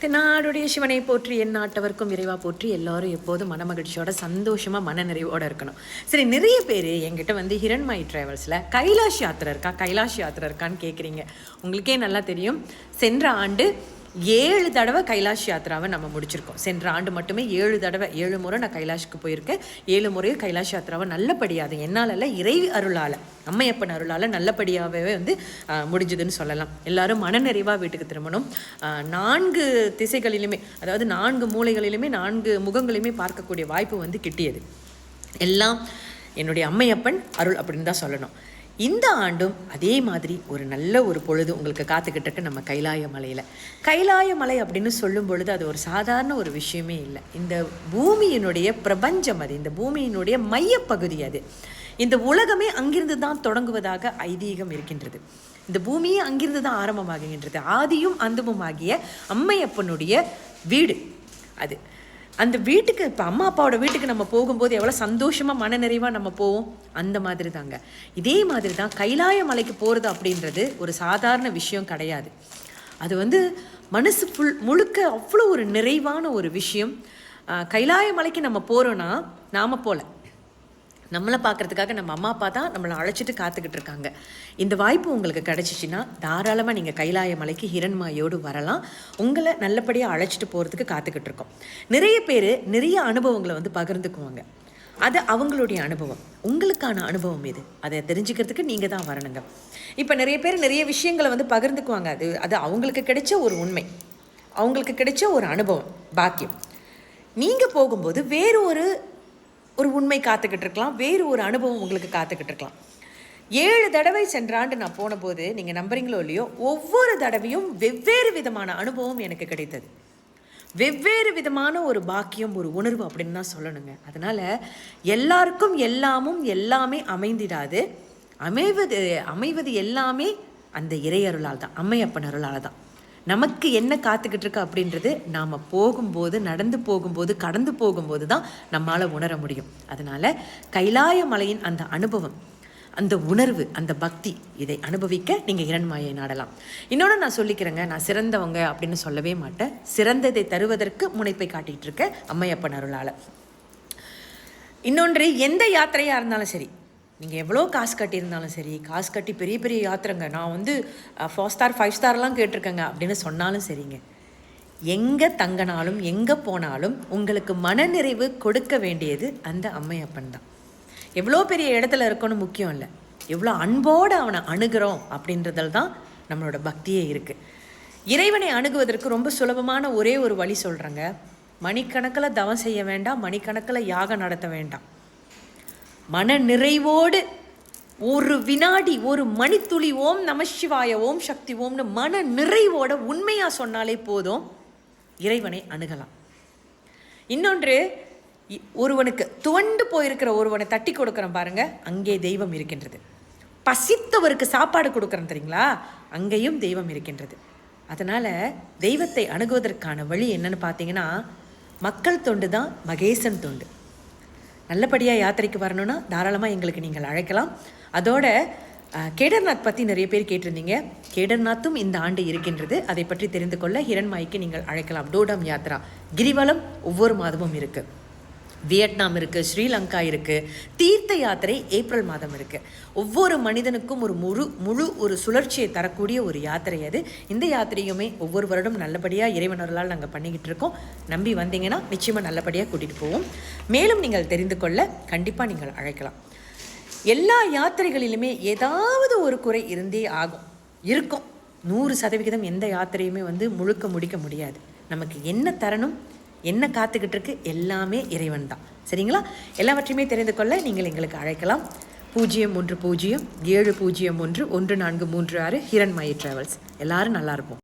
தென்னாடுடைய சிவனை போற்றி எந்நாட்டவர்க்கும் இறைவா போற்றி எல்லாரும் எப்போதும் மனமகிழ்ச்சியோட சந்தோஷமாக மன நிறைவோடு இருக்கணும். சரி, நிறைய பேர் என்கிட்ட வந்து ஹிரண்மயி ட்ராவல்ஸில் கைலாஷ் யாத்திரை இருக்கான்னு கேட்குறீங்க. உங்களுக்கே நல்லா தெரியும், சென்ற ஆண்டு 7 தடவை கைலாஷ் யாத்திராவை நம்ம முடிச்சிருக்கோம். சென்ற ஆண்டு மட்டுமே 7 முறை நான் கைலாஷுக்கு போயிருக்கேன். 7 முறையும் கைலாஷ் யாத்திராவை நல்லபடியாக, என்னால் இறை அருளால், அம்மையப்பன் அருளால் நல்லபடியாகவே வந்து முடிஞ்சதுன்னு சொல்லலாம். எல்லாரும் மனநிறைவாக வீட்டுக்கு திரும்பணும். 4 திசைகளிலுமே, அதாவது 4 மூலைகளிலுமே 4 முகங்களையுமே பார்க்கக்கூடிய வாய்ப்பு வந்து கிட்டியது. எல்லாம் என்னுடைய அம்மையப்பன் அருள் அப்படின்னு தான் சொல்லணும். இந்த ஆண்டும் அதே மாதிரி ஒரு நல்ல ஒரு பொழுது உங்களுக்கு காத்துக்கிட்டு இருக்கு நம்ம கைலாய மலை அப்படின்னு சொல்லும் பொழுது அது ஒரு சாதாரண ஒரு விஷயமே இல்லை. இந்த பூமியினுடைய பிரபஞ்சம், அது இந்த பூமியினுடைய மையப்பகுதி, அது இந்த உலகமே அங்கிருந்து தான் தொடங்குவதாக ஐதீகம் இருக்கின்றது. இந்த பூமியே அங்கிருந்து தான் ஆரம்பமாகின்றது. ஆதியும் அந்தமும் ஆகிய அம்மையப்பனுடைய வீடு அது. அந்த வீட்டுக்கு, இப்போ அம்மா அப்பாவோட வீட்டுக்கு நம்ம போகும்போது எவ்வளோ சந்தோஷமாக மனநிறைவாக நம்ம போவோம், அந்த மாதிரி தாங்க. இதே மாதிரி தான் கைலாய மலைக்கு போகிறது அப்படின்றது ஒரு சாதாரண விஷயம் கிடையாது. அது வந்து மனசு முழுக்க அவ்வளோ ஒரு நிறைவான ஒரு விஷயம். கைலாய மலைக்கு நம்ம போகிறோன்னா நாம் போல நம்மளை பார்க்குறதுக்காக நம்ம அம்மா அப்பா தான் நம்மளை அழைச்சிட்டு காத்துக்கிட்டு இருக்காங்க. இந்த வாய்ப்பு உங்களுக்கு கிடச்சிச்சின்னா தாராளமாக நீங்கள் கைலாய மலைக்கு ஹிரண்மயோடு வரலாம். உங்களை நல்லபடியாக அழைச்சிட்டு போகிறதுக்கு காத்துக்கிட்டு இருக்கோம். நிறைய பேர் நிறைய அனுபவங்களை வந்து பகிர்ந்துக்குவாங்க. அது அவங்களுடைய அனுபவம். உங்களுக்கான அனுபவம் இது, அதை தெரிஞ்சுக்கிறதுக்கு நீங்கள் தான் வரணுங்க. இப்போ நிறைய பேர் நிறைய விஷயங்களை வந்து பகிர்ந்துக்குவாங்க. அது அவங்களுக்கு கிடைச்ச ஒரு உண்மை, அவங்களுக்கு கிடைச்ச ஒரு அனுபவம், பாக்கியம். நீங்கள் போகும்போது வேறு ஒரு உண்மை காத்துக்கிட்டு இருக்கலாம், வேறு ஒரு அனுபவம் உங்களுக்கு காத்துக்கிட்டு இருக்கலாம். 7 தடவை சென்ற ஆண்டு நான் போன போது, நீங்கள் நம்புறீங்களோ இல்லையோ, ஒவ்வொரு தடவையும் வெவ்வேறு விதமான அனுபவம் எனக்கு கிடைத்தது. வெவ்வேறு விதமான ஒரு பாக்கியம், ஒரு உணர்வு அப்படின்னு தான் சொல்லணுங்க. அதனால் எல்லாருக்கும் எல்லாமே அமைந்திடாது. அமைவது எல்லாமே அந்த இறையருளால் தான், அம்மையப்பன் அருளால் தான். நமக்கு என்ன காத்துக்கிட்டு இருக்கு அப்படின்றது நாம் போகும்போது, நடந்து போகும்போது, கடந்து போகும்போது தான் நம்மளால் உணர முடியும். அதனால் கைலாய மலையின் அந்த அனுபவம், அந்த உணர்வு, அந்த பக்தி, இதை அனுபவிக்க நீங்கள் ஹிரண்மயை நாடலாம். இன்னொன்று நான் சொல்லிக்கிறேங்க, நான் சிறந்தவங்க அப்படின்னு சொல்லவே மாட்டேன். சிறந்ததை தருவதற்கு முனைப்பை காட்டிகிட்டு இருக்க அம்மையப்பன் அருளால். இன்னொன்று, எந்த யாத்திரையாக இருந்தாலும் சரி, நீங்கள் எவ்வளோ காசு கட்டியிருந்தாலும் சரி, காசு கட்டி பெரிய பெரிய யாத்திரைங்க, நான் வந்து 4 ஸ்டார் 5 ஸ்டார்லாம் கேட்டிருக்கேங்க அப்படின்னு சொன்னாலும் சரிங்க, எங்கே தங்கினாலும் எங்கே போனாலும் உங்களுக்கு மனநிறைவு கொடுக்க வேண்டியது அந்த அம்மையப்பன் தான். எவ்வளோ பெரிய இடத்துல இருக்கணும் முக்கியம் இல்லை, எவ்வளோ அன்போடு அவனை அணுகிறோம் அப்படின்றதில் தான் நம்மளோட பக்தியே இருக்குது. இறைவனை அணுகுவதற்கு ரொம்ப சுலபமான ஒரே ஒரு வழி சொல்கிறேங்க. மணிக்கணக்கில் தவம் செய்ய வேண்டாம், மணிக்கணக்கில் யாகம் நடத்த வேண்டாம். மன நிறைவோடு ஒரு வினாடி, ஒரு மணித்துளி ஓம் நம சிவாய, ஓம் சக்தி ஓம்னு மன நிறைவோட உண்மையாக சொன்னாலே போதும், இறைவனை அணுகலாம். இன்னொன்று, ஒருவனுக்கு துவண்டு போயிருக்கிற ஒருவனை தட்டி கொடுக்குறேன் பாருங்க, அங்கே தெய்வம் இருக்கின்றது. பசித்தவருக்கு சாப்பாடு கொடுக்குறேன் தெரியுங்களா, அங்கேயும் தெய்வம் இருக்கின்றது. அதனால் தெய்வத்தை அணுகுவதற்கான வழி என்னன்னு பார்த்தீங்கன்னா, மக்கள் தொண்டு தான் மகேசன் தொண்டு. நல்லபடியாக யாத்திரைக்கு வரணும்னா தாராளமாக எங்களுக்கு நீங்கள் அழைக்கலாம். அதோட கேடர்நாத் பற்றி நிறைய பேர் கேட்டிருந்தீங்க. கேடர்நாத்தும் இந்த ஆண்டு இருக்கின்றது. அதை பற்றி தெரிந்து கொள்ள ஹிரண்மயிக்கு நீங்கள் அழைக்கலாம். டோடம் யாத்ரா, கிரிவலம் ஒவ்வொரு மாதமும் இருக்குது. வியட்நாம் இருக்குது, ஸ்ரீலங்கா இருக்குது. தீர்த்த யாத்திரை ஏப்ரல் மாதம் இருக்குது. ஒவ்வொரு மனிதனுக்கும் ஒரு முழு ஒரு சுழற்சியை தரக்கூடிய ஒரு யாத்திரை அது. இந்த யாத்திரையுமே ஒவ்வொரு வருடம் நல்லபடியாக இறைவனர்களால் நாங்கள் பண்ணிக்கிட்டு இருக்கோம். நம்பி வந்தீங்கன்னா நிச்சயமாக நல்லபடியாக கூட்டிகிட்டு போவோம். மேலும் நீங்கள் தெரிந்து கொள்ள கண்டிப்பாக நீங்கள் அழைக்கலாம். எல்லா யாத்திரைகளிலுமே ஏதாவது ஒரு குறை இருந்தே இருக்கும். 100% எந்த யாத்திரையுமே வந்து முழுக்க முடிக்க முடியாது. நமக்கு என்ன தரணும், என்ன காத்துக்கிட்டு இருக்கு, எல்லாமே இறைவன் தான். சரிங்களா? எல்லாவற்றையுமே தெரிந்து கொள்ள நீங்கள் எங்களுக்கு அழைக்கலாம். 0307070011436 ஹிரண்மயி ட்ராவல்ஸ். எல்லாரும் நல்லா இருப்போம்.